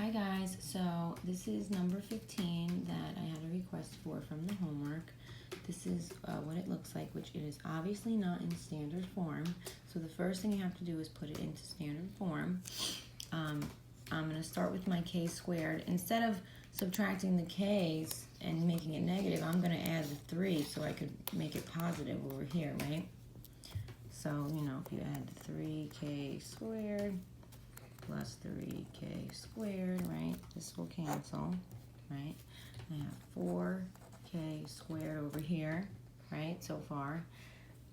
Hi guys, so this is number 15 that I had a request for from the homework. This is what it looks like, which it is obviously not in standard form. So the first thing you have to do is put it into standard form. I'm going to start with my k squared. Instead of subtracting the k's and making it negative, I'm going to add the 3 so I could make it positive over here, right? So, you know, if you add 3k squared plus 3k squared, right? This will cancel, right? I have 4k squared over here, right, so far.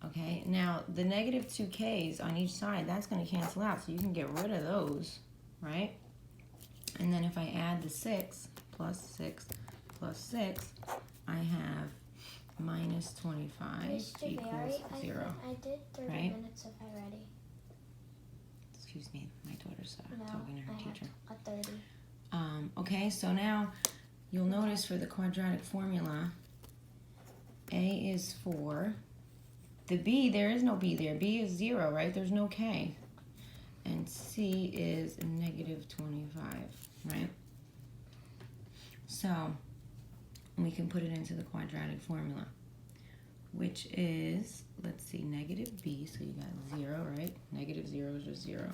Okay, now the negative 2k's on each side, that's going to cancel out, so you can get rid of those, right? And then if I add the 6 plus 6 plus 6, I have minus 25 Mr. equals Barry, 0. I did 30 right? minutes of already. Excuse me, my daughter's No, talking to her I teacher. have a 30. Okay, so now you'll notice for the quadratic formula, A is 4. The B, there is no B there. B is 0, right? There's no K. And C is negative 25, right? So we can put it into the quadratic formula, which is, let's see, negative B, so you got 0, right? Negative 0 is just 0,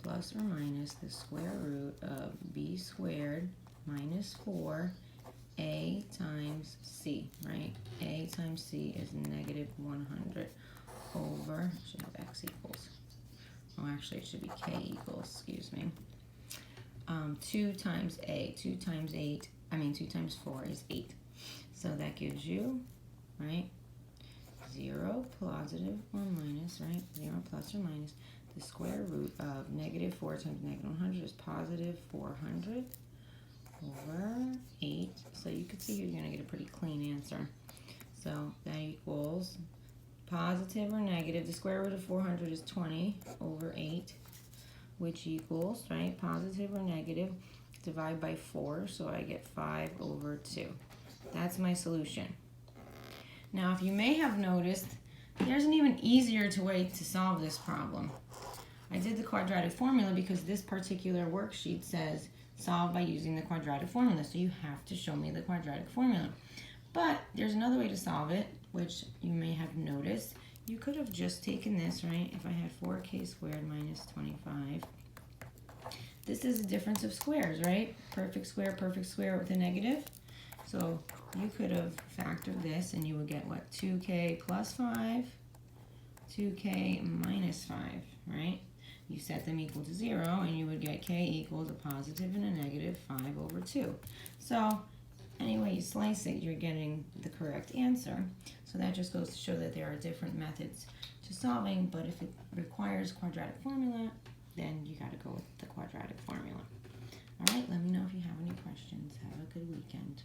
plus or minus the square root of B squared minus 4A times C, right? A times C is negative 100 over, I should have X equals, oh actually it should be K equals, excuse me. 2 times A, 2 times 4 is 8. So that gives you, right, 0 positive or minus, right? 0 plus or minus the square root of negative 4 times negative 100 is positive 400 over 8. So you can see you're going to get a pretty clean answer. So that equals positive or negative. The square root of 400 is 20 over 8, which equals, right, positive or negative, divide by 4, so I get 5 over 2. That's my solution. Now, if you may have noticed, there's an even easier way to solve this problem. I did the quadratic formula because this particular worksheet says solve by using the quadratic formula, so you have to show me the quadratic formula. But there's another way to solve it, which you may have noticed. You could have just taken this, right? If I had 4k squared minus 25. This is a difference of squares, right? Perfect square with a negative. So you could have factored this and you would get what? 2k plus 5, 2k minus 5, right? You set them equal to 0 and you would get k equals a positive and a negative 5 over 2. So any way you slice it, you're getting the correct answer. So that just goes to show that there are different methods to solving, but if it requires quadratic formula, then you got to go with the quadratic formula. All right, let me know if you have any questions. Have a good weekend.